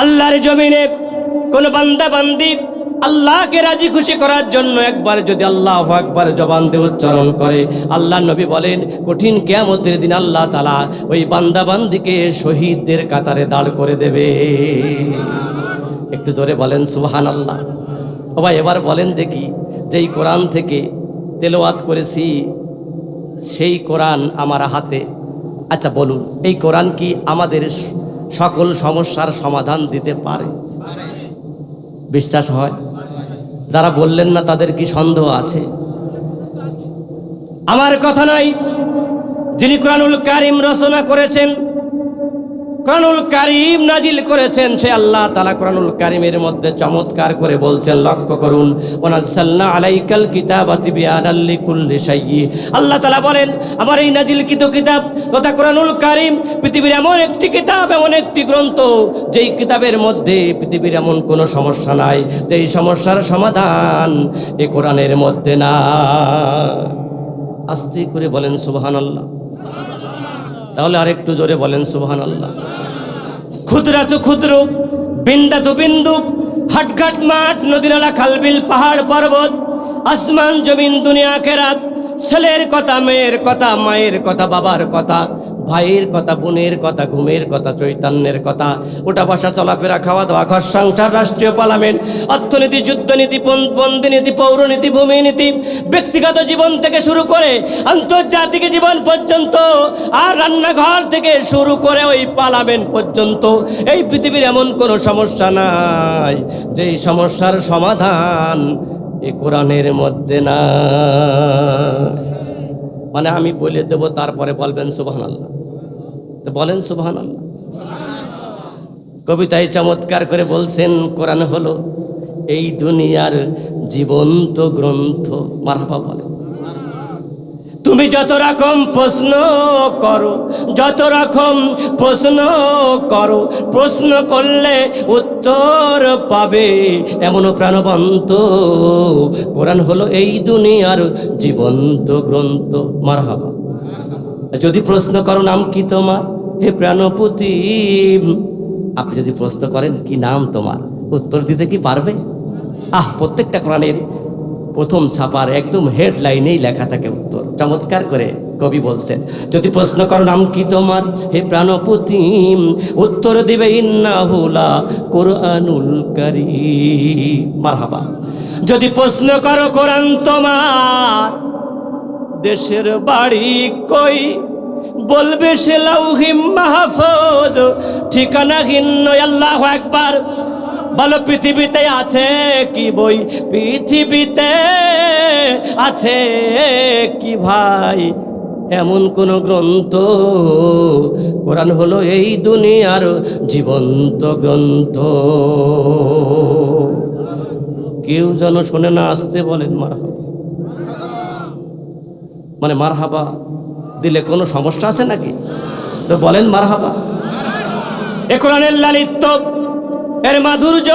আল্লাহর জমিনে কোন বান্দা বান্দি আল্লাহকে রাজি খুশি করার জন্য একবার যদি আল্লাহু আকবার জবান দিয়ে উচ্চারণ করে, আল্লাহ নবী বলেন কঠিন কিয়ামতের দিন আল্লাহ তাআলা ওই বান্দা বান্দিকে শহীদদের কাতারে দাঁড় করে দেবে। একটু জোরে বলেন সুবহানাল্লাহ। ও ভাই এবার বলেন দেখি, যেই কোরআন থেকে তেলাওয়াত করেছি সেই কোরআন আমার হাতে, আচ্ছা বলুন এই কোরআন কি আমাদের সকল সমস্যার সমাধান দিতে পারে? বিশ্বাস হয়? যারা বললেন না তাদের কি সন্দেহ আছে? আমার কথা নয়, যিনি কোরআনুল কারীম রচনা করেছেন, কোরআনুল কারীম নাজিল করেছেন, সে আল্লাহ তাআলা কোরআনুল কারীমের মধ্যে চমৎকার করে বলছেন, লক্ষ্য করুন, ওয়ানাজ্জালনা আলাইকাল কিতাবা তিবয়ানাল লিকুল্লি শাইই। আল্লাহ তাআলা বলেন আমার এই নাজিলকৃত কিতাব তথা কোরআনুল কারীম পৃথিবীর এমন একটি কিতাব, এমন একটি গ্রন্থ যেই কিতাবের মধ্যে পৃথিবীর এমন কোনো সমস্যা নাই যেই সমস্যার সমাধান এই কোরআনের মধ্যে না। আস্তে করে বলেন সুবহানাল্লাহ। তাহলে আরেকটু জোরে বলেন সুবহানাল্লাহ। ক্ষুদ্রা তো ক্ষুদ্র, বিন্দা তো বিন্দু, হাটঘাট মাঠ, নদী নালা খালবিল পাহাড় পর্বত, আসমান জমিন দুনিয়া আখিরাত, ছেলের কথা, মেয়ের কথা, মায়ের কথা, বাবার কথা, ভাইয়ের কথা, বোনের কথা, ঘুমের কথা, চৈতন্যের কথা, ওটা বসা, চলাফেরা, খাওয়া দাওয়া, ঘর সংসার, রাষ্ট্রীয় পার্লামেন্ট, অর্থনীতি, যুদ্ধনীতি, বন্দিনীতি, পৌরনীতি, ভূমিনীতি, ব্যক্তিগত জীবন থেকে শুরু করে আন্তর্জাতিক জীবন পর্যন্ত, আর রান্নাঘর থেকে শুরু করে ওই পার্লামেন্ট পর্যন্ত, এই পৃথিবীর এমন কোনো সমস্যা নাই যেই সমস্যার সমাধান এই কোরআনের মধ্যে না। মানে আমি বলে দেব, তারপরে বলবেন সুবহানাল্লাহ। বলেন সুবহানাল্লাহ। কবিতায় চমৎকার করে বলছেন কোরআন হলো এই দুনিয়ার জীবন্ত গ্রন্থ। মারহাবা বলেন। তুমি যত রকম প্রশ্ন করো, যত রকম প্রশ্ন করো, প্রশ্ন করলে উত্তর পাবে, এমনও প্রাণবন্ত কোরআন হলো এই দুনিয়ার জীবন্ত গ্রন্থ। মারহাবা। যদি প্রশ্ন করো নাম কি তোমার হে প্রাণপতি, আপনি যদি প্রশ্ন করেন কি নাম তোমার, উত্তর দিতে কি পারবে? প্রত্যেকটা কোরআনের প্রথম ছাপার একদম হেডলাইনেই লেখা থাকে উত্তর। চমৎকার করে কবি বলছেন, যদি প্রশ্ন করো নাম কি তোমার হে প্রাণপতি, উত্তর দিবে ইন্নাহু লা কুরআনুল কারীম। মারহাবা। যদি প্রশ্ন করো কোরআন তোমার দেশের বাড়ি কই, বলবে সে লাউহি মাহফুজ ঠিকানাহীন। আল্লাহু আকবার। বলো পৃথিবীতে আছে কি বই, পৃথিবীতে আছে কি ভাই এমন কোন গ্রন্থ? কোরআন হলো এই দুনিয়ার জীবন্ত গ্রন্থ। কেউ যেন শোনে না, আসতে বলেন মারহাবা। মানে মারহাবা দিলে কোনো সমস্যা আছে নাকি? তো বলেন মারহাবা। এ কোরআনের লালিত্য, এর মাধুর্য,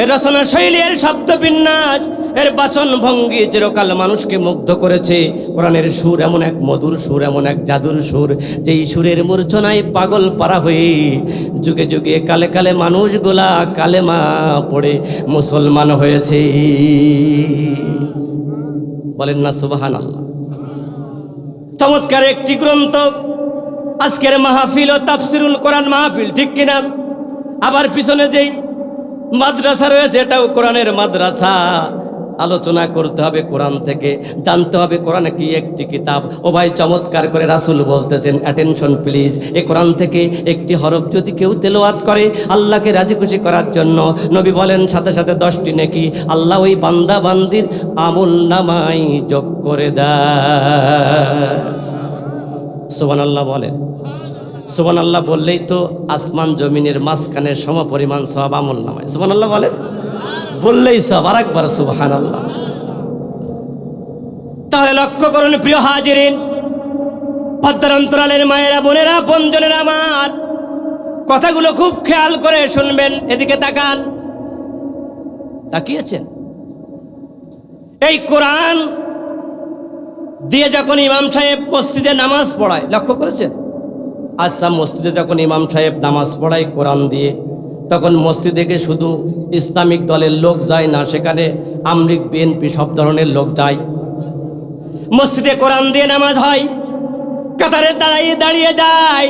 এর রচনা শৈলী, এর শব্দ বিন্যাস, এর বাচন ভঙ্গি চিরকাল মানুষকে মুগ্ধ করেছে। কোরআনের সুর এমন এক মধুর সুর, এমন এক জাদুর সুর, যেই সুরের মূর্ছনায় পাগল পারা হয়ে যুগে যুগে কালে কালে মানুষগুলা কালেমা পড়ে মুসলমান হয়েছে। বলেন না সুবহানাল্লাহ। চমৎকার একটি গ্রন্থ। আজকের মাহফিল ও তাফসিরুল কোরআন মাহফিল, ঠিক কিনা? আবার পিছনে যেই মাদ্রাসা রয়েছে এটাও কোরআনের মাদ্রাসা। আলোচনা করতে হবে কোরআন থেকে, জানতে হবে কোরআন কি একটি কিতাব। ও ভাই চমৎকার করে রাসূল বলতেছেন, অ্যাটেনশন প্লিজ, এই কোরআন থেকে একটি হরফ যদি কেউ তেলাওয়াত করে আল্লাহকে রাজি খুশি করার জন্য, নবী বলেন সাথে সাথে 10টি নেকি আল্লাহ ওই বান্দা বান্দির আমল নামায় যোগ করে দেয়। সুবহানাল্লাহ বলেন। সুবহানাল্লাহ বললেই তো আসমান জমিনের মাঝখানের সমপরিমাণ সওয়াব আমল নামায়। সুবহানাল্লাহ বলেন, বললেই সব। আর একবার সুবহানাল্লাহ। তাহলে লক্ষ্য করুন প্রিয় হাজিরিন, পদ্মার অন্তরালের মায়েরা, বোনেরা, বন্ধুজনেরা আমার, কথাগুলো খুব খেয়াল করে শুনবেন। এদিকে তাকান, তাকিয়েছেন? এই কোরআন দিয়ে যখন ইমাম সাহেব মসজিদে নামাজ পড়ায়, লক্ষ্য করেছেন? আচ্ছা, মসজিদে যখন ইমাম সাহেব নামাজ পড়ায় কোরআন দিয়ে, তখন মসজিদে শুধু ইসলামিক দলের লোক যায় না, সেখানে আমলিগ বিএনপি সব ধরনের লোক যায়। মসজিদে কোরআন দিয়ে নামাজ হয়, কাতারে দাঁড়িয়ে যায়,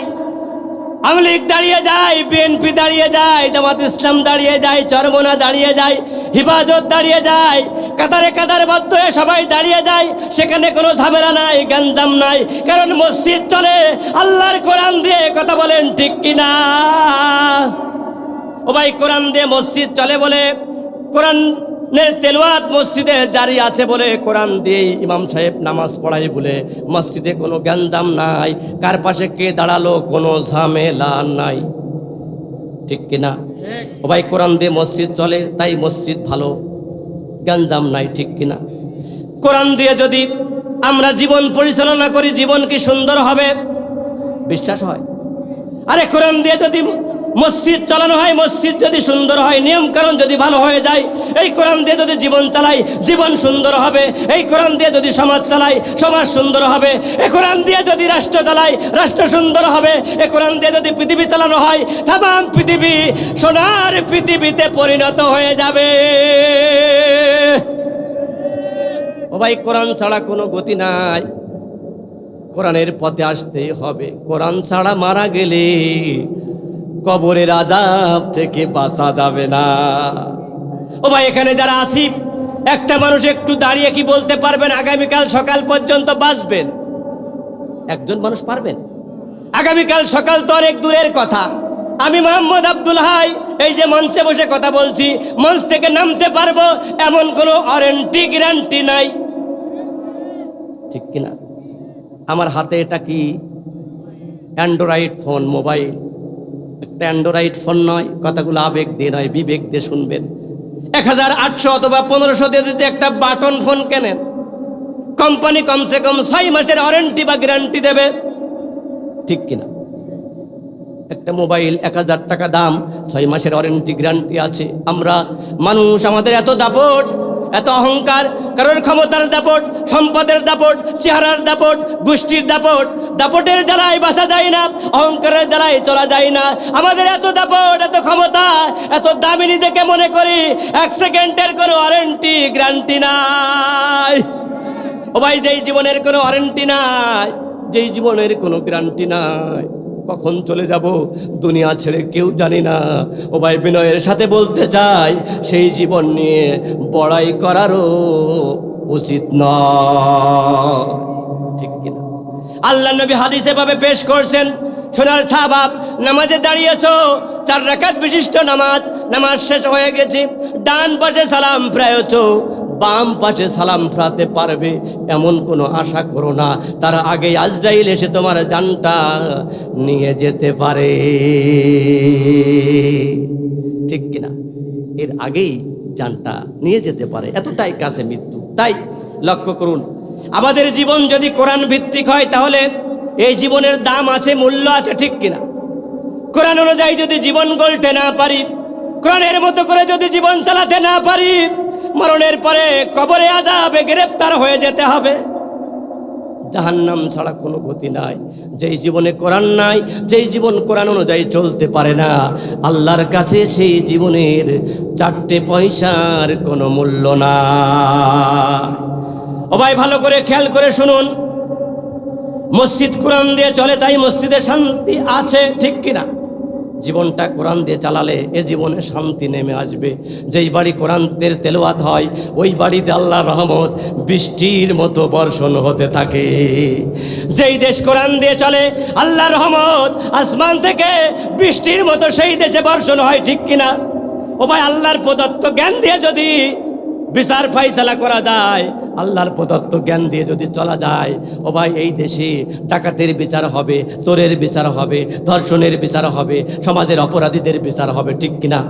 আমলিগ দাঁড়িয়ে যায়, বিএনপি দাঁড়িয়ে যায়, জামাত ইসলাম দাঁড়িয়ে যায়, চরমোনা দাঁড়িয়ে যায়, হিফাজত দাঁড়িয়ে যায়, কাতারবদ্ধ হয়ে সবাই দাঁড়িয়ে যায়। সেখানে কোনো ঝামেলা নাই, গ্যাঞ্জাম নাই, কারণ মসজিদ চলে আল্লাহর কোরআন দিয়ে। কথা বলেন ঠিক কিনা? ও ভাই, কোরআন দিয়ে মসজিদ চলে বলে, কোরআনের তেলাওয়াত মসজিদে জারি আছে বলে, কোরআন দিয়েই ইমাম সাহেব নামাজ পড়াই বলে মসজিদে কোনো গ্যাঞ্জাম নাই, কার পাশে কে দাঁড়ালো কোনো ঝামেলা নাই। ঠিক কিনা? ও ভাই, কোরআন দিয়ে মসজিদ চলে তাই মসজিদ ভালো, গ্যাঞ্জাম নাই। ঠিক কিনা? কোরআন দিয়ে যদি আমরা জীবন পরিচালনা করি, জীবন কি সুন্দর হবে? বিশ্বাস হয়? আরে কোরআন দিয়ে যদি মসজিদ চালানো হয়, মসজিদ যদি সুন্দর হয়, নিয়ম কানুন যদি ভালো হয়ে যায়, এই কোরআন দিয়ে যদি জীবন চালাই, জীবন সুন্দর হবে। এই কোরআন দিয়ে যদি সমাজ চালাই, সমাজ সুন্দর হবে। এই কোরআন দিয়ে যদি রাষ্ট্র চালাই, রাষ্ট্র সুন্দর হবে। এই কোরআন দিয়ে যদি পৃথিবী চালানো হয়, তামাম পৃথিবী সোনার পৃথিবীতে পরিণত হয়ে যাবে। ও ভাই, কোরআন ছাড়া কোনো গতি নাই, কোরআনের পথে আসতেই হবে। কোরআন ছাড়া মারা গেলে কবরের আযাব থেকে বাঁচা যাবে না। ও ভাই, এখানে যারা আছি, একটা মানুষ একটু দাঁড়িয়ে কি বলতে পারবেন আগামীকাল সকাল পর্যন্ত বাঁচবেন? একজন মানুষ পারবেন? আগামীকাল সকাল তো অনেক দূরের কথা। আমি মোহাম্মদ আব্দুল হাই এই যে মঞ্চে বসে কথা বলছি, মঞ্চ থেকে নামতে পারবো এমন কোনো ওয়ারেন্টি গ্যারান্টি নাই। ঠিক কিনা? আমার হাতে এটা কি অ্যান্ড্রয়েড ফোন, মোবাইল। একটা অ্যান্ড্রয়েড ফোন নয়, কথাগুলো আবেগ দিয়ে নয়, বিবেক দিয়ে শুনবেন। 1800 অথবা 1500 দিয়ে যদি একটা বাটন ফোন কেনেন, কোম্পানি কমসে কম 6 মাসের ওয়ারেন্টি বা গ্যারান্টি দেবে। ঠিক কিনা? একটা মোবাইল 1000 টাকা দাম, 6 মাসের ওয়ারেন্টি গ্যারান্টি আছে। আমরা মানুষ, আমাদের এত দাপট, এত অহংকার, কারণ ক্ষমতার দাপট, সম্পদের দাপট, চেহারার দাপট, গোষ্ঠীর দাপট। দাপটের জ্বালায় বাঁচা যায় না, অহংকারের জ্বালায় চলা যায় না। আমাদের এত দাপট, এত ক্ষমতা, এত দামি নিজেকে মনে করি, 1 সেকেন্ডের কোনো ওয়ারেন্টি গ্যারান্টি নাই। ও ভাই, যেই জীবনের কোনো ওয়ারেন্টি নাই, যেই জীবনের কোনো গ্যারান্টি নাই, কখন চলে যাব দুনিয়া ছেড়ে কেউ জানি না। ও ভাই, বিনয়ের সাথে বলতে চাই, সেই জীবন নিয়ে বড়াই করারও উচিত নয়। ঠিক কিনা? আল্লাহ নবী হাদিসে ভাবে পেশ করছেন, সোনার সাহাবা, নামাজে দাঁড়িয়েছো, 4 রাকাত বিশিষ্ট নামাজ, নামাজ শেষ হয়ে গেছে, ডান পাশে সালাম ফেরাইছো, বাম পাশে সালাম ফেরাতে পারবে এমন কোনো আশা করো না, তার আগে আজরাইল এসে তোমার জানটা নিয়ে যেতে পারে। ঠিক কিনা? এর আগেই জানটা নিয়ে যেতে পারে, এতটাই কাছে মৃত্যু। তাই লক্ষ্য করুন, আমাদের জীবন যদি কোরআন ভিত্তিক হয়, তাহলে এই জীবনের দাম আছে, মূল্য আছে। ঠিক কিনা? কোরআন অনুযায়ী যদি জীবন গড়তে না পারি, কোরআনের মতো করে যদি জীবন চালাতে না পারি, মরণের পরে কবরে আযাবে গ্রেফতার হয়ে যেতে হবে। জাহান্নাম ছাড়া কোনো গতি নাই। যেই জীবনে কোরআন নাই, যেই জীবন কোরআন অনুযায়ী চলতে পারে না, আল্লাহর কাছে সেই জীবনের 4টে পয়সার কোনো মূল্য না। ও ভাই, ভালো করে খেয়াল করে শুনুন, মসজিদ কোরআন দিয়ে চলে তাই মসজিদে শান্তি আছে। ঠিক কিনা? জীবনটা কোরআন দিয়ে চালালে এ জীবনে শান্তি নেমে আসবে। যেই বাড়ি কোরআনের তেলাওয়াত হয়, ওই বাড়িতে আল্লাহর রহমত বৃষ্টির মতো বর্ষণ হতে থাকে। যেই দেশ কোরআন দিয়ে চলে, আল্লাহর রহমত আসমান থেকে বৃষ্টির মতো সেই দেশে বর্ষণ হয়। ঠিক কিনা? ও ভাই, আল্লাহর প্রদত্ত জ্ঞান দিয়ে যদি বিচার ফাইসালা করা যায়, আল্লাহর প্রদত্ত জ্ঞান দিয়ে যদি চলা যায়, ও ভাই, এই দেশে ডাকাতের বিচার হবে, চোরের বিচার হবে, ধর্ষণের বিচার হবে, সমাজের অপরাধীদের বিচার হবে। ঠিক কিনা?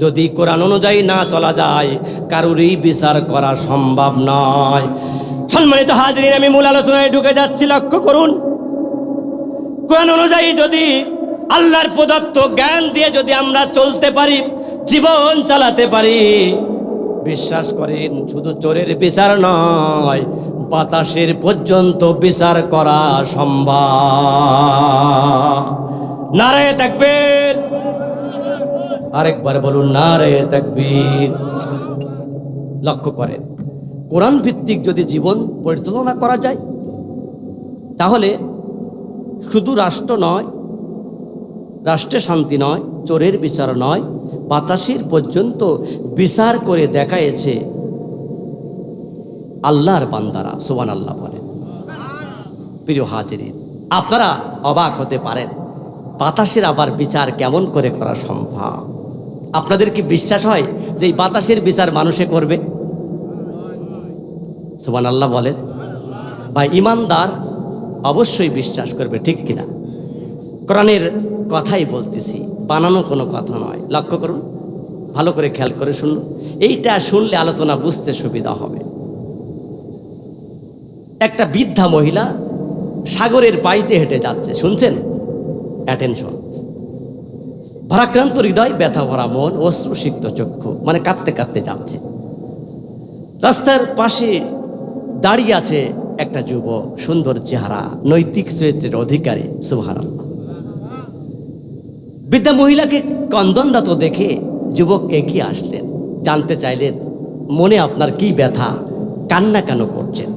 যদি কোরআন অনুযায়ী না চলা যায়, কারোরই বিচার করা সম্ভব নয়। সম্মানিত হাজরিন, আমি মূল আলোচনায় ঢুকে যাচ্ছি। লক্ষ্য করুন, কোরআন অনুযায়ী যদি আল্লাহর প্রদত্ত জ্ঞান দিয়ে যদি আমরা চলতে পারি, জীবন চালাতে পারি, বিশ্বাস করেন, শুধু চোরের বিচার নয়, বাতাসের পর্যন্ত বিচার করা সম্ভব। নারায়ে তাকবীর। আরেকবার বলুন নারে তাকবীর। লক্ষ্য করেন, কোরআন ভিত্তিক যদি জীবন পরিচালনা করা যায় তাহলে শুধু রাষ্ট্র নয়, রাষ্ট্রে শান্তি নয়, চোরের বিচার নয়, বাতাসের পর্যন্ত বিচার করে দেখায়েছে আল্লাহর বান্দারা। সুবহানাল্লাহ বলেন। প্রিয় হাজিরিন, আপনারা অবাক হতে পারেন বাতাসের আবার বিচার কেমন করে করা সম্ভব? আপনাদের কি বিশ্বাস হয় যে এই বাতাসের বিচার মানুষে করবে? সুবহানাল্লাহ বলেন। ভাই, ইমানদার অবশ্যই বিশ্বাস করবে, ঠিক কিনা? কোরআনের কথাই বলতেছি, বানানো কোনো কথা নয়। লক্ষ্য করুন, ভালো করে খেয়াল করে শুনুন, এইটা শুনলে আলোচনা বুঝতে সুবিধা হবে। একটা বৃদ্ধা মহিলা সাগরের পাইতে হেঁটে যাচ্ছে, শুনছেন? অ্যাটেনশন। ভারাক্রান্ত হৃদয়, ব্যথা ভরা মন, অশ্রুসিক্ত চক্ষু, মানে কাঁদতে কাঁদতে যাচ্ছে। রাস্তার পাশে দাঁড়িয়ে আছে একটা যুবক, সুন্দর চেহারা, নৈতিক চরিত্রের অধিকারী। সুবহানাল্লাহ। বৃদ্ধা মহিলাকে কন্দনরত দেখে যুবক এগিয়ে আসলেন, জানতে চাইলেন মনে আপনার কি ব্যথা, কান্না কেন করছেন?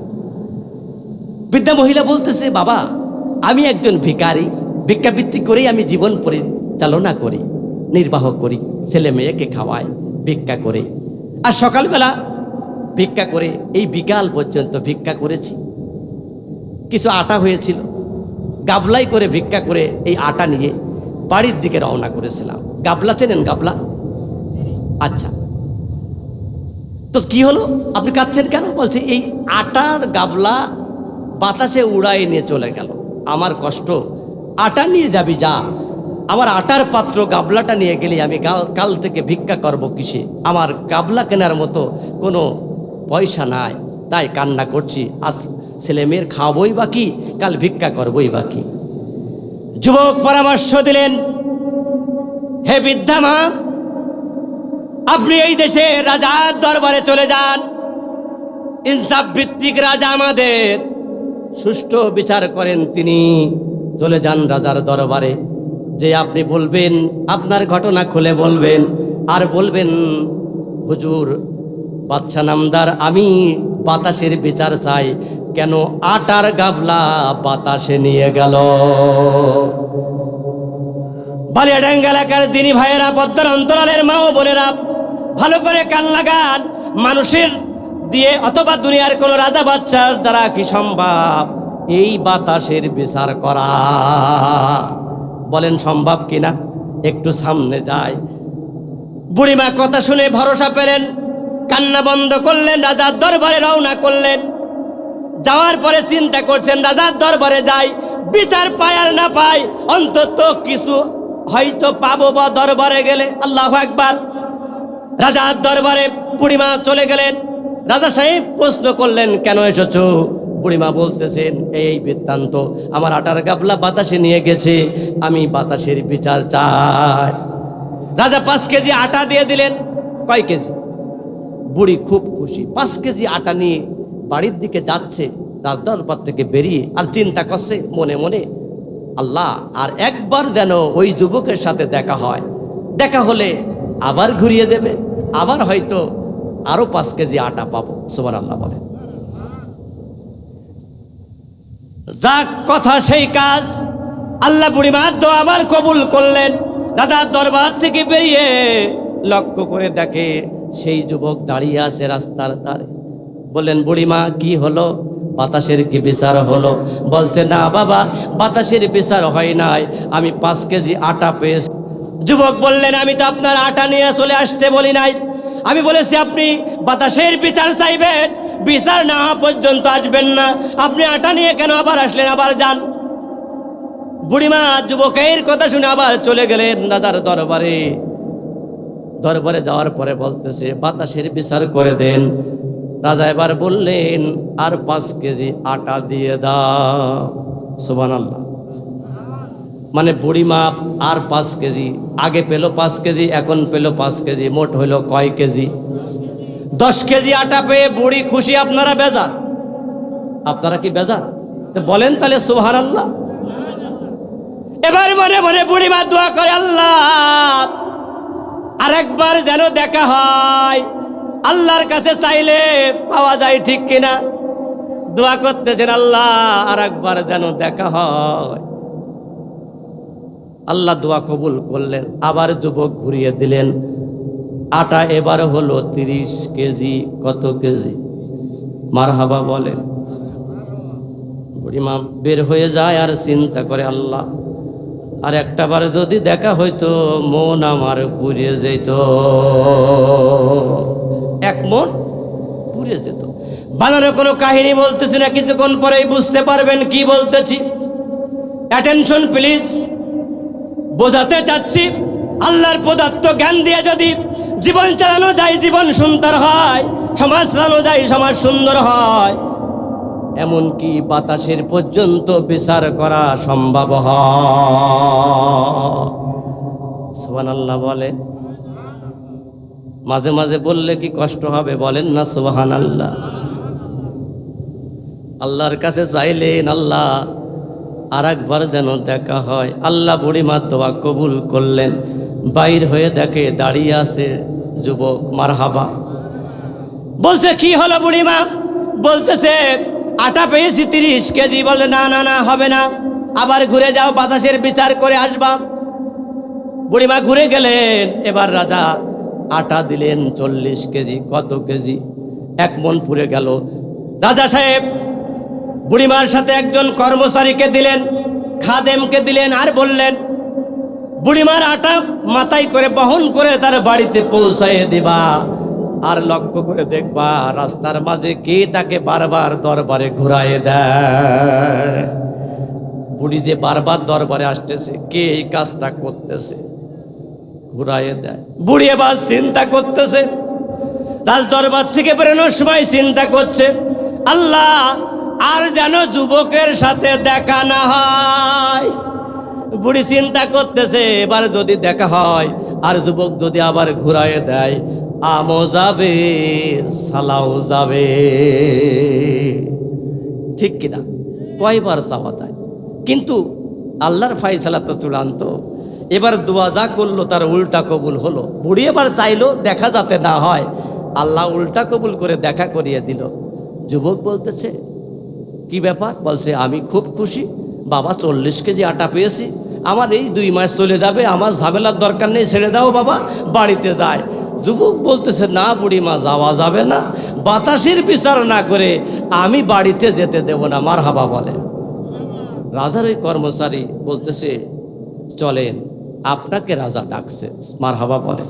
বৃদ্ধা মহিলা বলতেছে, বাবা, আমি একজন ভিখারি, ভিক্ষাবৃত্তি করেই আমি জীবন পরিচালনা করি, নির্বাহ করি, ছেলে মেয়েকে খাওয়াই ভিক্ষা করে। আর সকালবেলা ভিক্ষা করে এই বিকাল পর্যন্ত ভিক্ষা করেছি। কিছু আটা হয়েছিল, গাবলাই করে ভিক্ষা করে এই আটা নিয়ে বাড়ির দিকে রওনা করেছিলাম। গাবলা চেনেন? গাবলা? আচ্ছা, তো কি হলো, আপনি কাঁদছেন কেন? বলছে এই আটার গাবলা বাতাসে উড়াই নিয়ে চলে গেল, আমার কষ্ট। আটা নিয়ে যাবি যা, আমার আটার পাত্র গাবলাটা নিয়ে গেলে আমি কাল থেকে ভিক্ষা করব কিসে? আমার গাবলা কেনার মতো কোনো পয়সা নাই, তাই কান্না করছি। আজ ছেলে মেয়ের খাওয়াবই বাকি, কাল ভিক্ষা করবই বাকি। যুবক পরামর্শ দিলেন, হে বৃদ্ধা মা, আপনি এই দেশে রাজার দরবারে চলে যান। ইনসাফ ভিত্তিক রাজা আমাদের, সুষ্ঠু বিচার করেন তিনি। চলে যান রাজার দরবারে, যে আপনি বলবেন, আপনার ঘটনা খুলে বলবেন, আর বলবেন, হুজুর বাদশা নামদার, আমি বাতাসের বিচার চাই, কেন আটার গাবলা বাতাসে নিয়ে গেল? বালিয়াডাঙ্গা এলাকার দিনী ভাইয়েরা, পদ্মার অন্তরালের মা ও বোনেরা, ভালো করে কান লাগান। মানুষের দিয়ে অথবা দুনিয়ার কোন রাজা বাদশার দ্বারা কি সম্ভব এই বাতাসের বিচার করা? বলেন সম্ভব কিনা? একটু সামনে যায়। বুড়িমা কথা শুনে ভরসা পেলেন, কান্না বন্ধ করলেন, রাজার দরবারে রওনা করলেন। যাওয়ার পরে চিন্তা করছেন, রাজার দরবারে যাই, বিচার পায় আর না পাই, অন্তত কিছু হয়তো পাবো বা দরবারে গেলে। আল্লাহু আকবার। রাজার দরবারে বুড়িমা চলে গেলেন। রাজা সাহেব প্রশ্ন করলেন, কেন এসেছো? বুড়িমা বলতেছেন, এই বৃত্তান্ত, আমার আটার গাবলা বাতাসে নিয়ে গেছে, আমি বাতাসের বিচার চাই। রাজা 5 কেজি আটা দিয়ে দিলেন। কয় কেজি? বুড়ি খুব খুশি, 5 কেজি আটা নিয়ে বাড়ির দিকে যাচ্ছে রাজদরবার থেকে বেরিয়ে, আর চিন্তা করছে মনে মনে, আল্লাহ, আর একবার যেন ওই যুবকের সাথে দেখা হয়, দেখা হলে আবার ঘুরিয়ে দেবে, আবার হয়তো আরো 5 কেজি আটা পাবো। সুবহানাল্লাহ বলেন। যা কথা সেই কাজ, আল্লাহ বুড়িমার দোয়া আবার কবুল করলেন। রাজার দরবার থেকে বেরিয়ে লক্ষ্য করে দেখে সেই যুবক দাঁড়িয়ে আছে রাস্তার ধারে। বললেন, বুড়িমা কি হলো? বাতাসের কি বিচার হলো? বলছে, না বাবা, বাতাসের বিচার হয় নাই, আমি 5 কেজি আটা পেয়েছি। যুবক বললেন, আমি তো আপনার আটা নিয়ে চলে আসতে বলি নাই, আমি বলেছি আপনি বাতাসের বিচার চাইবেন, বিচার না হওয়া পর্যন্ত আসবেন না। আপনি আটা নিয়ে কেন আবার আসলেন? আবার যান। বুড়িমা যুবকের কথা শুনে আবার চলে গেলেন রাজার দরবারে। দরবারে যাওয়ার পরে বলতেছে, বাতাসের বিচার করে দেন। রাজা এবার বললেন, আর 5 কেজি আটা দিয়ে দাও। সুবহানাল্লাহ। মানে বুড়িমা আর 5 কেজি, আগে পেল 5 কেজি, এখন পেল 5 কেজি, মোট হইল কয় কেজি? 10 কেজি আটা পেয়ে বুড়ি খুশি, আপনারা বেজার? আপনারা কি বেজার? বলেন তাহলে সুবহানাল্লাহ। এবার মনে মনে বুড়িমা দোয়া করে, আল্লাহ আরেকবার যেন দেখা হয়। আল্লাহর কাছে চাইলে পাওয়া যায়, ঠিক কিনা? দোয়া করতেছেন, আল্লাহ আরেকবার যেন দেখা হয়। আল্লাহ দোয়া কবুল করলেন। আবার যুবক ঘুরিয়ে দিলেন। আটা এবার হলো 30 কেজি। কত কেজি? মারহাবা বলেন। বুড়িমা বের হয়ে যায় আর চিন্তা করে, আল্লাহ আর একটাবার যদি দেখা হইতো মন আমার পুড়িয়ে যেত, এক মন পুড়িয়ে যেত। বানানো কোনো কাহিনী বলতেছি না, কিছুক্ষণ পরেই বুঝতে পারবেন কি বলতেছি। Attention please. বোঝাতে চাচ্ছি, আল্লাহর প্রদত্ত জ্ঞান দিয়ে যদি জীবন চালানো যায়, জীবন সুন্দর হয়। সমাজ চালানো যায়, সমাজ সুন্দর হয়। এমনকি বাতাসের পর্যন্ত বিচার করা সম্ভব হয়। সুবহানাল্লাহ বলে। মাঝে মাঝে বললে কি কষ্ট হবে? বলেন না সুবহানাল্লাহ। আল্লাহর কাছে চাইলেন, আল্লাহ আরেকবার যেন দেখা হয়। আল্লাহ বুড়িমার দোয়া কবুল করলেন। বাইর হয়ে দেখে দাঁড়িয়ে আছে যুবক। মারহাবা বলছে, কি হলো বুড়িমা? বলতেছে, আটা পেয়েছি 30 কেজি। বলে, না না না, হবে না, আবার ঘুরে যাও, বাতাসের বিচার করে আসবা। বুড়িমা ঘুরে গেলেন। এবার রাজা আটা দিলেন 40 কেজি। কত কেজি? 1 মণ পুড়ে গেল। রাজা সাহেব বুড়িমার সাথে একজন কর্মচারীকে দিলেন, খাদেমকে দিলেন, আর বললেন, বুড়িমার আটা মাথায় করে বহন করে তার বাড়িতে পৌঁছায় দিবা। আর লক্ষ্য করে দেখবা রাস্তার মাঝে কে তাকে বারবার দরবারে ঘুরায় দেয়। বুড়ি যে বারবার দরবারে আসতেছে, কে এই কাজটা করতেছে, ঘুরায় দেয়। বুড়ি এবার চিন্তা করতেছে, রাজ দরবার থেকে বেরোনোর সময় চিন্তা করছে, আল্লাহ আর যেন যুবকের সাথে দেখা না হয়। বুড়ি চিন্তা করতেছে, এবার যদি দেখা হয় আর যুবক যদি আবার ঘুরায় দেয়, আমও যাবে, সালাও যাবে, ঠিক কিনা? কয়বার চাওয়া যায়, কিন্তু আল্লাহর ফায়সালা তো চূড়ান্ত। এবার দোয়া যা করলো তার উল্টা কবুল হলো। বুড়ি এবার চাইলো দেখা যাতে না হয়, আল্লাহ উল্টা কবুল করে দেখা করিয়ে দিল। যুবক বলতেছে, কি ব্যাপার? বলছে, আমি খুব খুশি বাবা, 40 কেজি আটা পেয়েছি, আমার এই 2 মাস চলে যাবে, আমার ঝামেলার দরকার নেই, ছেড়ে দাও বাবা, বাড়িতে যায়। যুবক বলতেছে, না বুড়িমা, যাওয়া যাবে না, বাতাসের বিচার না করে আমি বাড়িতে যেতে দেব না। মারহাবা বলে। রাজার ওই কর্মচারী বলতেছে, চলেন, আপনাকে রাজা ডাকছে। মারহাবা বলে।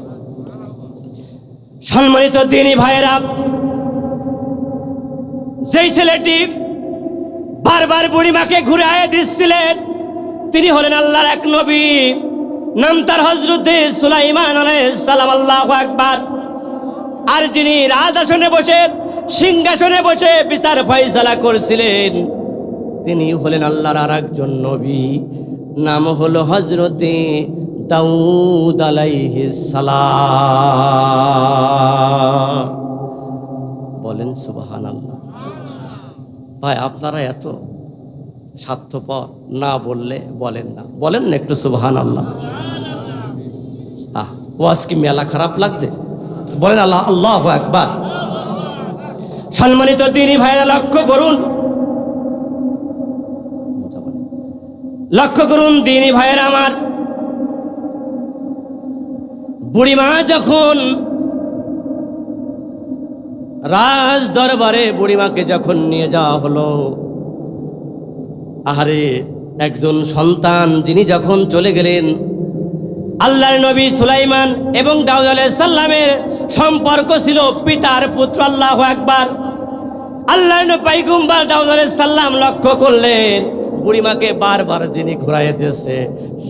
সম্মানিত দিনী ভাইয়েরা, যেই ছেলেটি বারবার বুড়িমাকে ঘুরায় দিচ্ছিলেন, তিনি হলেন আল্লাহর এক নবী, নাম তার হযরতে সুলাইমান আলাইহিস সালাম। আল্লাহু আকবার। আর যিনি রাজাসনে বসে, সিংহাসনে বসে বিচার ফয়সালা করছিলেন, তিনি হলেন আল্লাহর আর একজন নবী, নাম হলো হযরতে দাউদ আলাইহিস সালাম। বলেন সুবহানাল্লাহ। ভাই, আপনারা এত স্বার্থপর, না বললে বলেন না, বলেন না একটু সুবহানাল্লাহ। ওয়াজ কি মেলা খারাপ লাগছে? বলেন আল্লাহ, আল্লাহু আকবার। সম্মানিত দিনী ভাইরা, লক্ষ্য করুন, লক্ষ্য করুন দিনী ভাইরা আমার। বুড়িমা যখন রাজ দরবারে বুড়িমাকে যখন নিয়ে যাওয়া হলো, আহারে একজন সন্তান যিনি যখন চলে গেলেন, আল্লাহর নবী সুলাইমান এবং দাউদ আলাইহিস সালামের সম্পর্ক ছিল পিতার পুত্র। আল্লাহু আকবার। আল্লাহর নবী পয়গম্বর দাউদ আলাইহিস সালাম লক্ষ্য করলেন, বুড়িমাকে বারবার যিনি ঘুরাইয়ে দিয়েছে,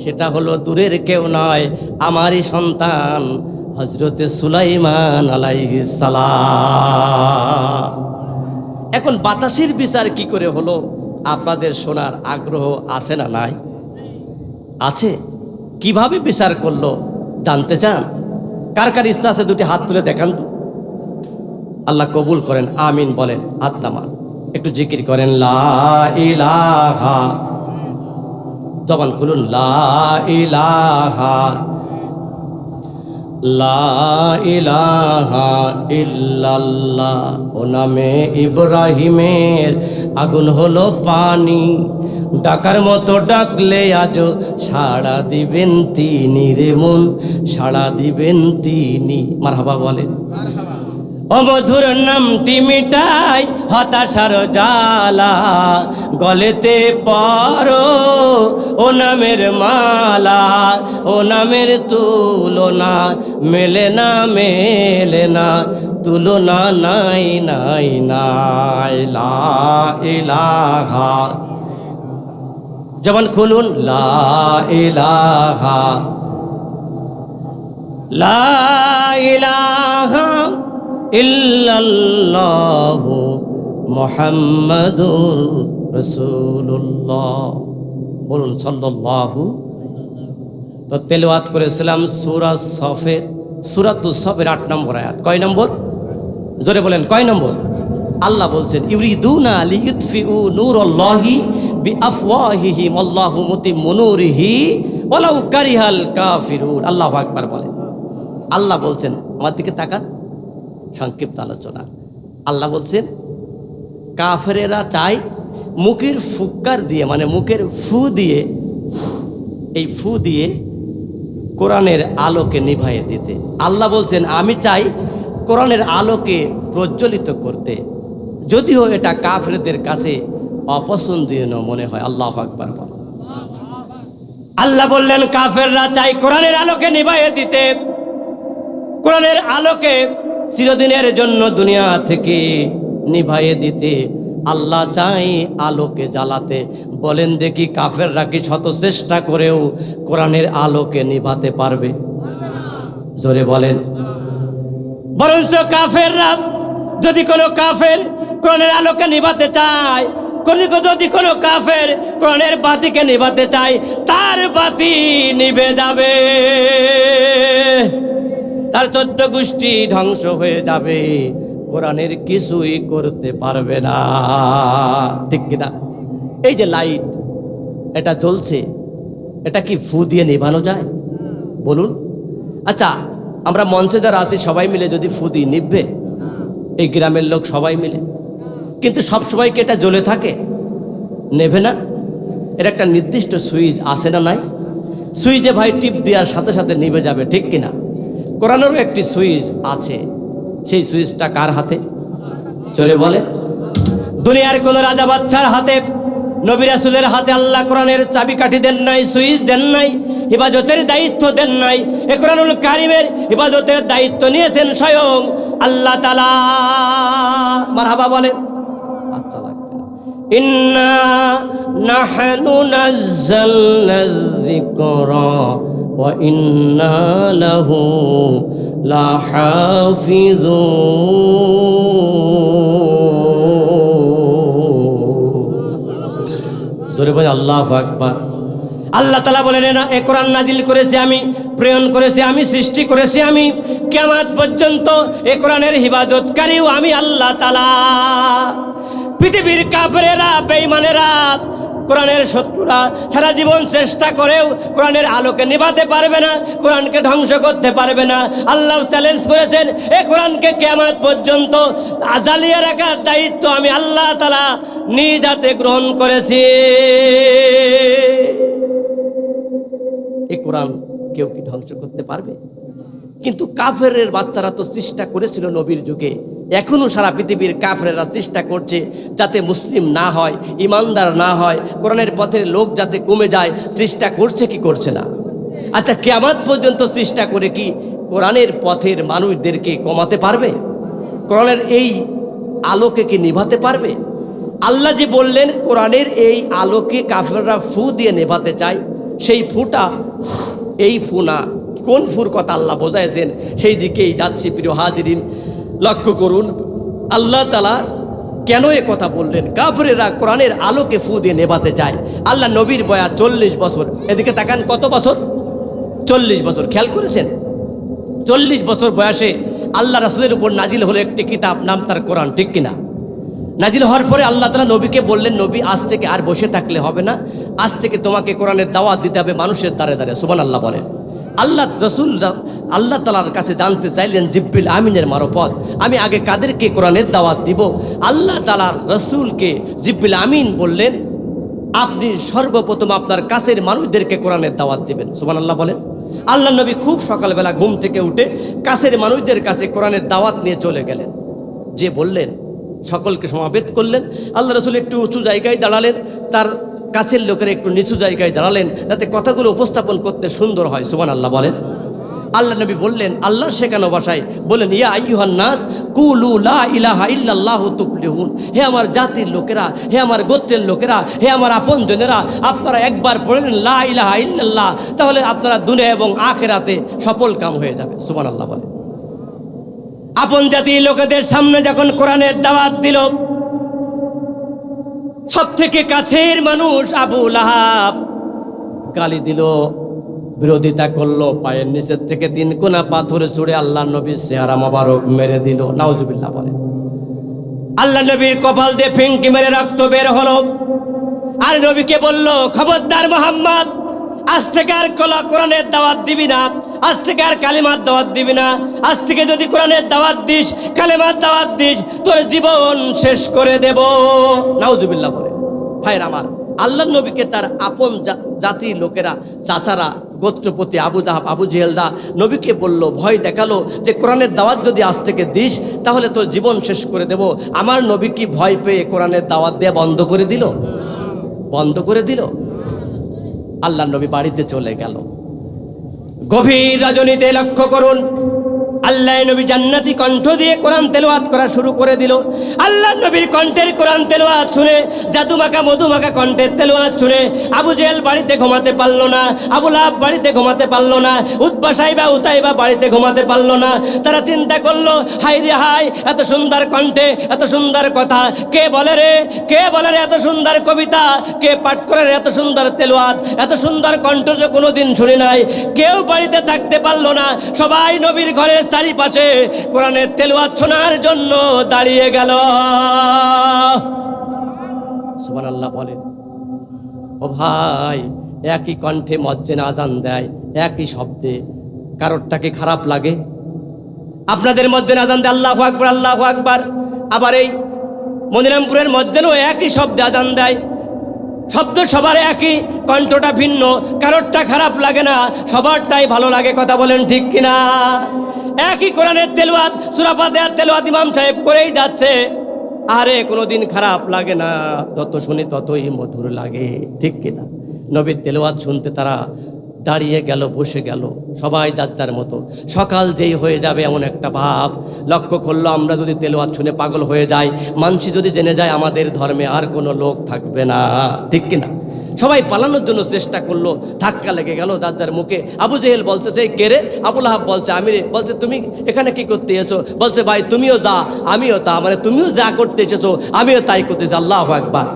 সেটা হলো দূরের কেউ নয়, আমারই সন্তান হযরতে সুলাইমান আলাইহিস সালাম। এখন বাতাসের বিচার কি করে হলো আপনাদের শোনার আগ্রহ আছে না নাই? আছে। কিভাবে বিচার করলো জানতে চান? কার কার ইচ্ছা আছে দুটি হাত তুলে দেখান তো। আল্লাহ কবুল করেন, আমিন বলেন। হাত নামান, একটু জিকির করেন, লা ইলাহা, জবান খুলুন, লা ইলাহা। লা ইলাহা ইল্লাল্লাহ। ও নামে ইব্রাহিমের আগুন হলো পানি, ডাকার মতো ডাকলে আজও সাড়া দিবেন তিনি রে মন, সাড়া দিবেন তিনি। মারহাবা বলেন। অমধুর নামটি মিটাই হতাশার জ্বালা, গলেতে পরো ও নামের মালা, ও নামের তুলনা মেলে না, মেলে না তুলনা, নাই নাই নাই। লা ইলাহা, জবান খুলুন, লা ইলাহা, লা ইলাহা ইল্লাল্লাহু মুহাম্মাদুর রাসূলুল্লাহ। বলুন সাল্লাল্লাহু। তো তেলাওয়াত করেছিলাম সূরা সফের, সূরাতুস সফের 8 নম্বর আয়াত। কয় নম্বর? জোরে বলেন, কয় নম্বর? আল্লাহ বলছেন ইউরিদুনা লিইউতফিউ নূরাল্লাহি বিআফওয়াহিহিম আল্লাহু মুতিম্মু নূরিহি ওয়ালাউ কারিহাল কাফিরুন। আল্লাহু আকবার বলেন। আল্লাহ বলছেন, আমার দিকে তাকান, সংক্ষিপ্ত আলোচনা। আল্লাহ বলছেন কাফেরেরা চায় মুখের ফুৎকার দিয়ে, মানে মুখের ফু দিয়ে, এই ফু দিয়ে কোরআনের আলোকে নিভাইয়ে দিতে। আল্লাহ বলছেন আমি চাই কোরআনের আলোকে প্রজ্বলিত করতে, যদিও এটা কাফেরদের কাছে অপছন্দনীয় মনে হয়। আল্লাহু আকবার বলেন। আল্লাহ বললেন কাফেররা চাই কোরআনের আলোকে নিভাইয়ে দিতে, কোরআনের আলোকে চিরদিনের জন্য দুনিয়া থেকে নিভাইয়ে দিতে। আল্লাহ চাই আলোকে জ্বালাতে। বলেন দেখি কাফেররা কি শত চেষ্টা করেও কোরআনের আলোকে নিভাতে পারবে? জোরে বলেন। বরঞ্চ কাফেররা, যদি কোনো কাফের কোরআনের আলোকে নিভাতে চায়, যদি কোনো কাফের কোরআনের বাতিকে নিভাতে চায়, তার বাতি নিভে যাবে, তার 14 গোষ্ঠী ধ্বংস হয়ে যাবে, কোরআনের কিছুই করতে পারবে না। ঠিক কিনা? এই যে লাইট এটা জ্বলছে, এটা কি ফু দিয়ে নেভানো যায়? বলুন। আচ্ছা, আমরা মঞ্চে যারা আছি সবাই মিলে যদি ফু দিই, নিভবে? এই গ্রামের লোক সবাই মিলে, কিন্তু সব সবাইকে এটা জ্বলে থাকে, নেভে না। এর একটা নির্দিষ্ট সুইচ আছে না নাই? সুইচে ভাই টিপ দেওয়ার সাথে সাথে নিভে যাবে, ঠিক কিনা? কোরআনেরও একটি সুইচ আছে, সেই সুইচটা কার হাতে? চলে বলে। দুনিয়ার কোন রাজা বাচ্চার হাতে, নবী রাসূলের হাতে আল্লাহ কোরআনের চাবিকাঠি দেন নাই, সুইচ দেন নাই, ইবাদতের দায়িত্ব দেন নাই। এই কোরআনুল কারীমের ইবাদতের দায়িত্ব নিয়েছেন স্বয়ং আল্লাহ তাআলা। মারহাবা বলেন। আচ্ছা লাগবে। ইন্না নাহনু নাযালনা যিকরা ওয়া ইন্না লাহু লাহাফিজুন। জোরে বলে আল্লাহু আকবার। আল্লাহ তাআলা বলেন না, এ কোরআন নাজিল করেছি আমি, প্রেরণ করেছি আমি, সৃষ্টি করেছি আমি, কিয়ামত পর্যন্ত এ কোরআনের হিফাজতকারীও আমি আল্লাহ তাআলা। পৃথিবীর কাফেরেরা, বেঈমানেরা, কোরআনের শত্রুরা সারা জীবন চেষ্টা করেও কোরআনের আলোকে নিভাতে পারবে না, কোরআনকে ধ্বংস করতে পারবে না। আল্লাহ চ্যালেঞ্জ করেছেন, এই কোরআনকে কিয়ামত পর্যন্ত জ্বালিয়ে রাখার দায়িত্ব আমি আল্লাহ তাআলা নিজ হাতে গ্রহণ করেছি। এই কোরআন কেউ কি ধ্বংস করতে পারবে? কিন্তু কাফেরের বাচ্চারা তো চেষ্টা করেছিল নবীর যুগে, এখনো সারা পৃথিবীর কাফেরেরা চেষ্টা করছে যাতে মুসলিম না হয়, ইমানদার না হয়, কোরআনের পথের লোক যাতে কমে যায়, চেষ্টা করছে কি করছে না? আচ্ছা, কিয়ামত পর্যন্ত চেষ্টা করে কি কোরআনের পথের মানুষদেরকে কমাতে পারবে? কোরআনের এই আলোকে কি নিভাতে পারবে? আল্লাহ যে বললেন কোরআনের এই আলোকে কাফেররা ফু দিয়ে নেভাতে চায়, সেই ফুটা এই ফু না, কোন ফুর কথা আল্লাহ বোঝাইছেন সেই দিকেই যাচ্ছি। প্রিয় হাজিরিন, লক্ষ্য করুন আল্লাহ তাআলা কেন এ কথা বললেন। কাফেরেরা কোরআনের আলোকে ফু দিয়ে নেভাতে চায়। আল্লাহ নবীর বয়স 40 বছর, এদিকে তাকান, কত বছর? 40 বছর। খেয়াল করেছেন? 40 বছর বয়সে আল্লাহ রাসূলের উপর নাজিল হলো একটি কিতাব, নাম তার কোরআন, ঠিক কিনা? নাজিল হওয়ার পরে আল্লাহ তাআলা নবীকে বললেন, নবী আজ থেকে আর বসে থাকলে হবে না, আজ থেকে তোমাকে কোরআনের দাওয়াত দিতে হবে মানুষের দ্বারে দ্বারে। সুবহানাল্লাহ বলেন। আল্লাহ রসুল আল্লাহ তাআলার কাছে জানতে চাইলেন জিবরিল আমিনের মারফত, আমি আগে কাদেরকে কোরআনের দাওয়াত দিব? আল্লাহ তাআলার রসুলকে জিবরিল আমিন বললেন, আপনি সর্বপ্রথম আপনার কাছের মানুষদেরকে কোরআনের দাওয়াত দিবেন। সুবহানাল্লাহ বলেন। আল্লাহ নবী খুব সকালবেলা ঘুম থেকে উঠে কাছের মানুষদের কাছে কোরআনের দাওয়াত নিয়ে চলে গেলেন। যে বললেন, সকলকে সমাবেত করলেন। আল্লাহ রসুল একটু উঁচু জায়গায় দাঁড়ালেন, তার কাছের লোকেরা একটু নিচু জায়গায় দাঁড়ালেন, যাতে কথাগুলো উপস্থাপন করতে সুন্দর হয়। সুবহানাল্লাহ বলেন। আল্লাহ নবী বললেন আল্লাহর শেখানো ভাষায়, বলেন, ইয়া আইয়ুহান নাস কুলু লা ইলাহা ইল্লাল্লাহু তুফলিহুন। হে আমার জাতির লোকেরা, হে আমার গোত্রের লোকেরা, হে আমার আপনজনেরা, আপনারা একবার পড়েন লা ইলাহা ইল্লাল্লাহ, তাহলে আপনারা দুনিয়া এবং আখিরাতে সফল কাম হয়ে যাবে। সুবহানাল্লাহ বলেন। আপন জাতির লোকেদের সামনে যখন কোরআনের দাওয়াত দিল, সব থেকে কাছের মানুষ আবু লাহাব গালি দিল, বিরোধিতা করলো, পায়ের নিচের থেকে 3 কোনা পাথরে ছুঁড়ে আল্লাহ নবীর চেহারা মোবারক মেরে দিল। নাউজুবিল্লাহ বলেন। আল্লাহ নবীর কপাল দিয়ে ফিঙ্কি মেরে রক্ত বের হলো। আর নবীকে বলল, খবরদার মুহাম্মদ, আজ থেকে আর কোরআনের দাওয়াত দিবি না, আজ থেকে আর কালিমার দাওয়াত দিবি না। আজ থেকে যদি কোরআনের দাওয়াত দিস, কালিমার দাওয়াত দিস, তোর জীবন শেষ করে দেব। নাউজুবিল্লাহ বলেন। ভাইরা আমার, আল্লাহ নবীকে তার আপন জাতির লোকেরা, চাচারা, গোত্রপতি আবু জাহাব, আবু জেহেলরা নবীকে বলল, ভয় দেখালো যে কোরআনের দাওয়াত যদি আজ থেকে দিস তাহলে তোর জীবন শেষ করে দেব। আমার নবী কি ভয় পেয়ে কোরআনের দাওয়াত দেয়া বন্ধ করে দিল? বন্ধ করে দিল। আল্লাহ নবী বাড়িতে চলে গেল। গভীর রজনীতে লক্ষ্য করুন, আল্লাহ নবী জান্নাতি কণ্ঠ দিয়ে কোরআন তেলাওয়াত করা শুরু করে দিল। আল্লাহ নবীর কণ্ঠের কোরআন তেলাওয়াত শুনে, জাদুমাখা মধুমাখা কণ্ঠের তেলাওয়াত শুনে আবু জেহেল বাড়িতে ঘুমাতে পারলো না, আবু লাহাব বাড়িতে ঘুমাতে পারলো না, উতবা সাইবা উতাইবা বাড়িতে ঘুমাতে পারলো না। তারা চিন্তা করলো, হাই রে হাই, এত সুন্দর কণ্ঠে এত সুন্দর কথা কে বলে রে, কে বলে রে এত সুন্দর কবিতা, কে পাঠ করে রে এত সুন্দর তেলাওয়াত, এত সুন্দর কণ্ঠ যে কোনোদিন শুনি নাই। কেউ বাড়িতে থাকতে পারলো না, সবাই নবীর ঘরের চারিপাশে কোরআনের তেলাওয়াত শোনার জন্য দাঁড়িয়ে গেল। সুবহানাল্লাহ বলেন। ও ভাই, একই কণ্ঠে মুয়াজ্জিন আজান দেয়, একই শব্দে, কারোরটা কি খারাপ লাগে? আপনাদের মধ্যে আজান দেয় আল্লাহু আকবার, আল্লাহু আকবার, আবার এই মনিরামপুরের মধ্যেও একই শব্দে আজান দেয়, শব্দ সবার একই, কণ্ঠটা ভিন্ন, কারোরটা খারাপ লাগে না, সবারটাই ভালো লাগে। কথা বলেন ঠিক কিনা? একই কোরআনের তেলাওয়াত, সূরা ফাতিহার তেলাওয়াত ইমাম সাহেব করেই যাচ্ছে, আরে কোনোদিন খারাপ লাগে না, যত শুনি ততই মধুর লাগে। ঠিক কিনা? নবীর তেলাওয়াত শুনতে তারা দাঁড়িয়ে গেল, বসে গেল, সবাই যার যার মতো। সকাল যেই হয়ে যাবে এমন একটা ভাব লক্ষ্য করলো, আমরা যদি তেলাওয়াত শুনে পাগল হয়ে যাই, মানুষ যদি জেনে যায় আমাদের ধর্মে আর কোনো লোক থাকবে না। ঠিক কিনা? সবাই পালানোর জন্য চেষ্টা করলো, ধাক্কা লেগে গেল যার যার মুখে। আবু জেহেল বলতেছে, কে রে? আবু লাহাব বলছে, আমি রে। বলছে, তুমি এখানে কি করতে এসেছো? বলছে, ভাই তুমিও যা আমিও তা, মানে তুমিও যা করতে এসেছো আমিও তাই করতেছি। আল্লাহু আকবার।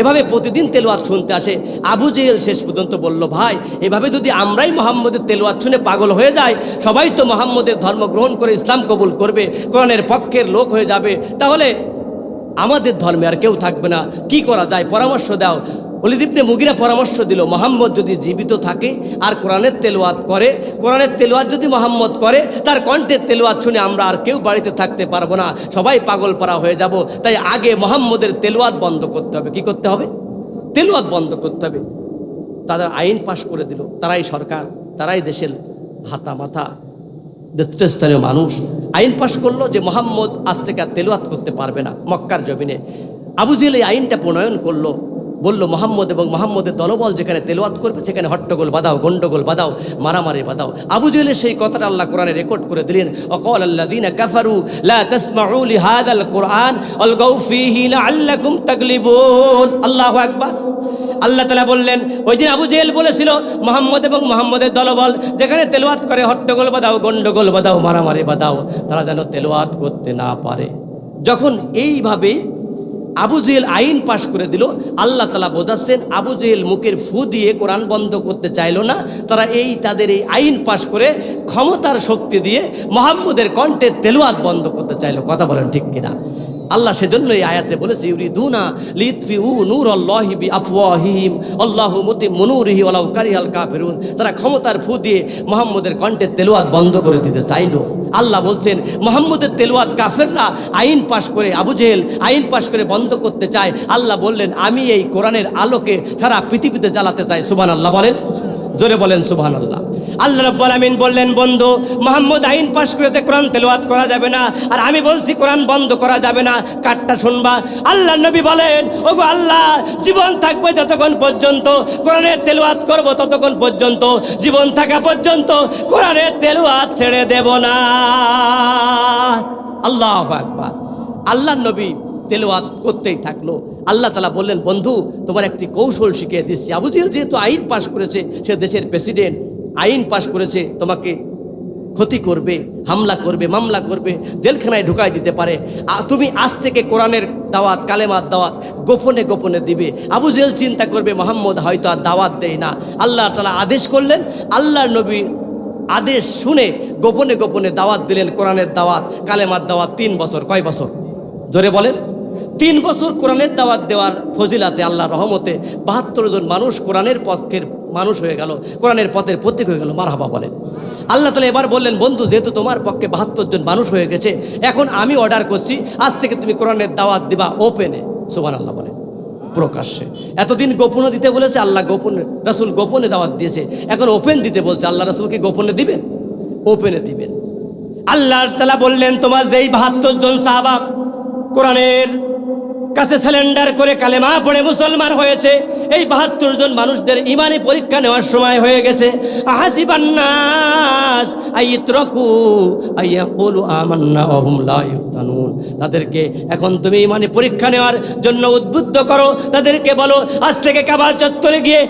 এভাবে প্রতিদিন তেলাওয়াত শুনতে আসে। আবু জেহেল শেষ পর্যন্ত বলল, ভাই এভাবে যদি আমরাই মুহাম্মদের তেলাওয়াত শুনে পাগল হয়ে যাই, সবাই তো মুহাম্মদের ধর্ম গ্রহণ করে ইসলাম কবুল করবে, কোরআনের পক্ষের লোক হয়ে যাবে, তাহলে আমাদের ধর্মে আর কেউ থাকবে না। কি করা যায়, পরামর্শ দাও। ওলীদ ইবনে মুগীরা পরামর্শ দিল, মুহাম্মদ যদি জীবিত থাকে আর কোরআনের তেলাওয়াত করে, কোরআনের তেলাওয়াত যদি মুহাম্মদ করে, তার কণ্ঠের তেলাওয়াত শুনে আমরা আর কেউ বাড়িতে থাকতে পারবো না, সবাই পাগল পারা হয়ে যাব। তাই আগে মুহাম্মদের তেলাওয়াত বন্ধ করতে হবে। কি করতে হবে? তেলাওয়াত বন্ধ করতে হবে। তাদের আইন পাশ করে দিল, তারাই সরকার, তারাই দেশের হাতা মাথা নেতৃস্থানীয় মানুষ আইন পাশ করলো যে মুহাম্মদ আজ থেকে আর তেলাওয়াত করতে পারবে না মক্কার জমিনে। আবু জেহেল এই আইনটা প্রণয়ন করলো, বলল মুহাম্মদ এবং মুহাম্মদের দলবল যেখানে তেলাওয়াত করবে সেখানে হট্টগোল বাঁধাও, গন্ডগোল বাঁধাও, মারামারি বাঁধাও। আবু জেহেলের সেই কথাটা আল্লাহ কোরআনে রেকর্ড করে দিলেন, ওয়াকাল আল্লাযীনা কাফারু লা তাসমাউ লিহাযাল কুরআন ওয়ালগাউ ফীহি লাআল্লাকুম তাগলিবুন। আল্লাহু আকবার। আল্লাহ তাআলা বললেন, ওই দিন আবু জেহেল বলেছিল মুহাম্মদ এবং মুহাম্মদের দলবল যেখানে তেলাওয়াত করে হট্টগোল বাঁধাও, গন্ডগোল বাঁধাও, মারামারি বাঁধাও, তারা যেন তেলাওয়াত করতে না পারে। যখন এইভাবে আবু জেহেল আইন পাশ করে দিল, আল্লাহ তাআলা বোঝাচ্ছেন আবু জেহেল মুখের ফু দিয়ে কোরআন বন্ধ করতে চাইলো না, তারা তাদের এই আইন পাশ করে ক্ষমতার শক্তি দিয়ে মুহাম্মদের কণ্ঠের তেলাওয়াত বন্ধ করতে চাইলো। কথা বলেন ঠিক কিনা? আল্লাহ সেজন্য এই আয়াতে বলেছে ইউরিদুনা লিতফিউ নূরাল্লাহি বিআফওয়াহিহিম আল্লাহু মুতিম্মু নূরিহি ওয়ালাউ কারিহাল কাফিরুন। তারা ক্ষমতার ফু দিয়ে মুহাম্মদের কণ্ঠে তেলাওয়াত বন্ধ করে দিতে চাইলো। আল্লাহ বলছেন মুহাম্মদের তেলাওয়াত কাফেররা আইন পাশ করে, আবু জেহেল আইন পাশ করে বন্ধ করতে চায়। আল্লাহ বললেন আমি এই কোরআনের আলোকে সারা পৃথিবীতে জ্বালাতে চাই। সুবহানাল্লাহ বলেন, জোরে বলেন সুবহানাল্লাহ। আল্লাহ রাব্বুল আমিন বললেন বন্ধু মুহাম্মদ আইন পাশ করেছে কোরআন তেলাওয়াত করা যাবে না, আর আমি বলছি কোরআন বন্ধ করা যাবে না। কাটটা শুনবা। আল্লাহ নবী বলেন ওগো আল্লাহ জীবন থাকবে যতক্ষণ পর্যন্ত কোরআনের তেলাওয়াত করব ততক্ষণ পর্যন্ত, জীবন থাকা পর্যন্ত কোরআনের তেলাওয়াত ছেড়ে দেব না। আল্লাহু আকবার। আল্লাহ নবী তেলাওয়াত করতেই থাকলো। আল্লাহ তাআলা বললেন বন্ধু তোমার একটি কৌশল শিখিয়ে দিচ্ছি। আবু জেহেল যেহেতু আইন পাশ করেছে, সে দেশের প্রেসিডেন্ট, আইন পাশ করেছে, তোমাকে ক্ষতি করবে, হামলা করবে, মামলা করবে, জেলখানায় ঢুকাই দিতে পারে। তুমি আজ থেকে কোরআনের দাওয়াত, কালেমার দাওয়াত গোপনে গোপনে দিবে। আবু জেহেল চিন্তা করবে মুহাম্মদ হয়তো আর দাওয়াত দেয় না। আল্লাহ তাআলা আদেশ করলেন, আল্লাহর নবীর আদেশ শুনে গোপনে গোপনে দাওয়াত দিলেন, কোরআনের দাওয়াত, কালেমার দাওয়াত। 3 বছর। কয় বছর? জোরে বলেন। 3 বছর কোরআনের দাওয়াত দেওয়ার ফজিলাতে, আল্লাহর রহমতে 72 জন মানুষ কোরআনের পক্ষের মানুষ হয়ে গেল, কোরআনের পথের প্রতীক হয়ে গেল। মারহাবা বলেন। আল্লাহ তাআলা এবার বললেন বন্ধু যেহেতু তোমার পক্ষে 72 জন মানুষ হয়ে গেছে, এখন আমি অর্ডার করছি আজ থেকে তুমি কোরআনের দাওয়াত দিবা ওপেনে। সুবহানাল্লাহ বলেন, প্রকাশ্যে। এতদিন গোপনে দিতে বলেছে আল্লাহ, গোপনে রাসূল গোপনে দাওয়াত দিয়েছে, এখন ওপেন দিতে বলছে। আল্লাহ রাসূল কি গোপনে দিবেন? ওপেনে দিবেন। আল্লাহ তাআলা বললেন তোমার যেই 72 জন সাহাবা কোরআনের কাছে সারেন্ডার করে কালেমা পড়ে মুসলমান হয়েছে, এই 72 জন মানুষদের ইমানি পরীক্ষা নেওয়ার সময় হয়ে গেছে। আহাসিবান নাস আইয়ুতরাকু আইয়াকুলু আমান্না ওয়া হুম লা ইফতানুন। তাদেরকে এখন তুমি ইমানি পরীক্ষা নেওয়ার জন্য উদ্বুদ্ধ করো, তাদেরকে বলো আজ থেকে কাবার চত্বরে গিয়ে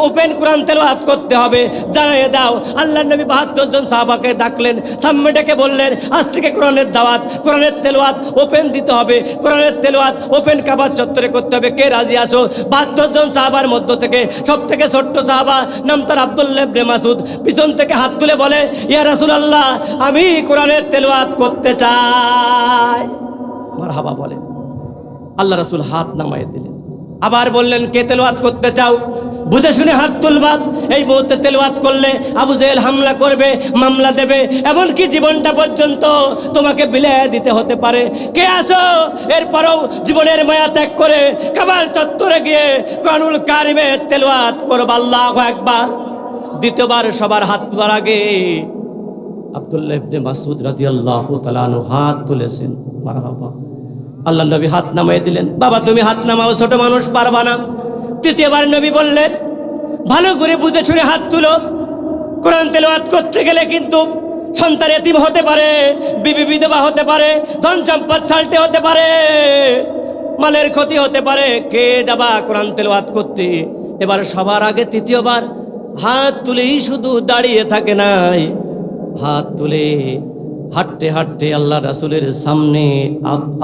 ওপেন কোরআন তেলাওয়াত করতে হবে, জানিয়ে দাও। আল্লাহর নবী 72 জন সাহাবাকে ডাকলেন, সামনে ডেকে বললেন আজ থেকে কোরআনের দাওয়াত, কোরআনের তেলাওয়াত ওপেন দিতে হবে, কোরআনের তেলাওয়াত ওপেন কাবার চত্বরে করতে হবে। কে রাজি আছো? 72 জন সাহাবার মধ্য থেকে সব থেকে ছোট্ট সাহাবা, নাম তার আব্দুল্লাহ ইবনে মাসউদ, পিছন থেকে হাত তুলে বলে ইয়া রাসূলুল্লাহ আমি কোরআনের তেলাওয়াত করতে চাই। মারহাবা বলেন। আল্লাহ রাসূল হাত নামায়ে দিলেন, আবার বললেন কে তেলাওয়াত করতে চাও? বুঝে শুনে হাত তুলবা। এই মুহূর্তে তেলাওয়াত করলে আবু জেহেল হামলা করবে, মামলা দেবে, এমনকি জীবনটা পর্যন্ত তোমাকে বিলিয়ে দিতে হতে পারে। কে আসো এরপরও জীবনের মায়া ত্যাগ করে কাবার চত্বরে গিয়ে কোরআনুল কারিমে তেলাওয়াত করবা? আল্লাহু আকবার। দ্বিতীয়বার সবার হাত তোলার আগে আব্দুল্লাহ ইবনে মাসউদ রাদিয়াল্লাহু তাআলা আনহু হাত তুলেছেন। মারহাবা। আল্লাহ নবী হাত নামিয়ে দিলেন। বাবা তুমি হাত নামাও, ছোট মানুষ পারবা না। তৃতীয়বার নবী বললেন ভালো করে বুঝে শুনে হাত তুলো। কোরআন তেলাওয়াত করতে গেলে কিন্তু সন্তান এতিম হতে পারে, বিবি বিধবা হতে পারে, ধন সম্পদ ছালতে হতে পারে, মালের ক্ষতি হতে পারে। কে যাবা কোরআন তেলাওয়াত করতে? এবার সবার আগে তৃতীয়বার হাত তুলেই শুধু দাঁড়িয়ে থাকে নাই, হাত তুলে হাঁটতে হাঁটতে আল্লাহ রাসূলের সামনে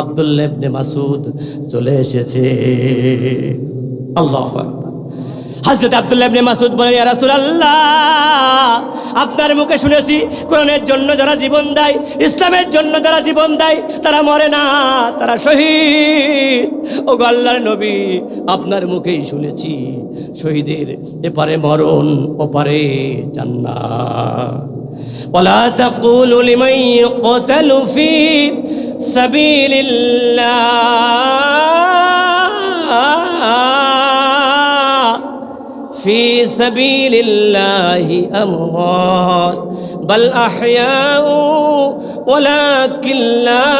আব্দুল্লাহ ইবনে মাসউদ চলে এসেছে। আল্লাহু আকবার। হযরত আব্দুল্লাহ ইবনে মাসউদ বলেন ইয়া রাসূলুল্লাহ আপনার মুখে শুনেছি কোরআনের জন্য যারা জীবন দেয়, ইসলামের জন্য যারা জীবন দেয় তারা মরে না, তারা শহীদ। ও আল্লাহর নবী আপনার মুখেই শুনেছি শহীদের এপারে মরণ ওপারে জান্নাত। ওয়ালা তাকুলু লিমান ইউকতালু ফি সাবিলিল্লাহ ফি সাবিলিল্লাহি আমওয়াত বাল আহইয়াউ ওয়ালাকিন লা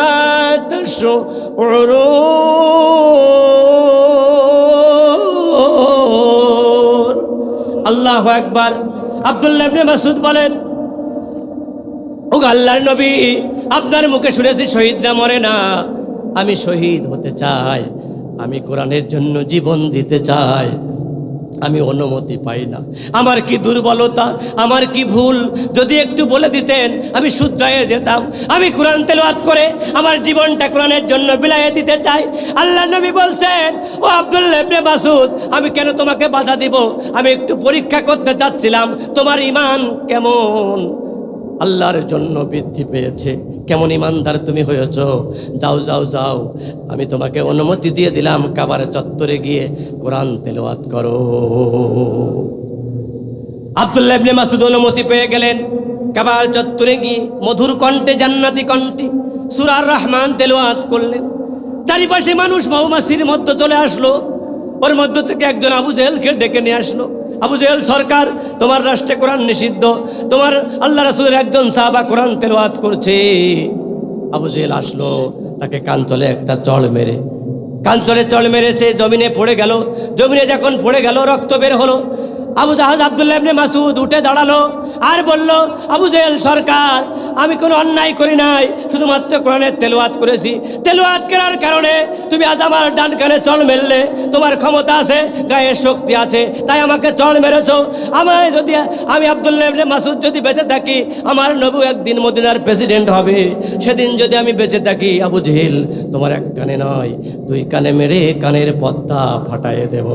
তাশউরুন। আল্লাহু আকবার। আব্দুল্লাহ ইবনে মাসউদ বলেন ও আল্লাহর নবী আপনার মুখে শুনেছি শহীদরা মরে না, আমি শহীদ হতে চাই, আমি কোরআনের জন্য জীবন দিতে চাই, আমি অনুমতি পাই না। আমার কি দুর্বলতা, আমার কি ভুল, যদি একটু বলে দিতেন আমি শুধরায়ে যেতাম। আমি কোরআন তেলাওয়াত করে আমার জীবনটা কোরআনের জন্য বিলায়ে দিতে চাই। আল্লাহর নবী বলছেন ও আব্দুল্লাহ ইবনে মাসউদ আমি কেন তোমাকে বাধা দিব, আমি একটু পরীক্ষা করতে চাচ্ছিলাম তোমার ঈমান কেমন। আল্লাহর জন্য বৃদ্ধি পেয়েছে। কেমন ইমানদার তুমি হয়েছ। যাও যাও যাও, আমি তোমাকে অনুমতি দিয়ে দিলাম, কাবার চত্বরে গিয়ে কোরআন তেলাওয়াত করো। আব্দুল্লাহ ইবনে মাসউদ অনুমতি পেয়ে গেলেন, কাবার চত্বরে গিয়ে মধুর কণ্ঠে, জান্নাতি কণ্ঠে সূরা আর রহমান তেলাওয়াত করলেন। চারিপাশে মানুষ মৌমাছির মধ্যে চলে আসলো। ওর মধ্য থেকে একজন আবু জেহেলকে ডেকে নিয়ে আসলো। আবু জেহেল সরকার, তোমার রাষ্ট্রে কোরআন নিষিদ্ধ, তোমার আল্লাহ রাসূলের একজন সাহাবা কোরআন তেলাওয়াত করছে। আবু জেহেল আসলো, তাকে কানচলে একটা চড় মেরে, কানচলে চড় মেরেছে, জমিনে পড়ে গেল। জমিনে যখন পড়ে গেল, রক্ত বের হলো। আবু জাহাজ আব্দুল্লাহ ইবনে মাসউদ উঠে দাঁড়ালো আর বলল, আবু জেহেল সরকার, আমি কোনো অন্যায় করি নাই, শুধুমাত্র কোরআনের তেলাওয়াত করেছি। তেলাওয়াত করার কারণে তুমি আজ আমার ডান কানে চড় মেরলে। তোমার ক্ষমতা আছে, গায়ে শক্তি আছে, তাই আমাকে চড় মেরেছো। আমায় যদি, আমি আব্দুল্লাহ ইবনে মাসউদ যদি বেঁচে থাকি, আমার নবী একদিন মদিনার প্রেসিডেন্ট হবে। সেদিন যদি আমি বেঁচে থাকি, আবু জেহেল, তোমার এক কানে নয়, দুই কানে মেরে কানের পর্দা ফাটাইয়ে দেব।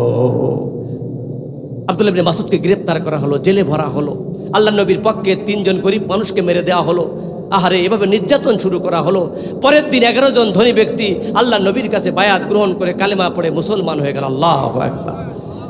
আব্দুল্লাহ ইবনে মাসউদকে গ্রেপ্তার করা হলো, জেলে ভরা হলো। আল্লাহ নবীর পক্ষে 3 জন গরিব মানুষকে মেরে দেওয়া হলো। আহারে, এভাবে নির্যাতন শুরু করা হলো। পরের দিন 11 জন ধনী ব্যক্তি আল্লাহ নবীর কাছে বায়াত গ্রহণ করে কালেমা পড়ে মুসলমান হয়ে গেল। আল্লাহু আকবার।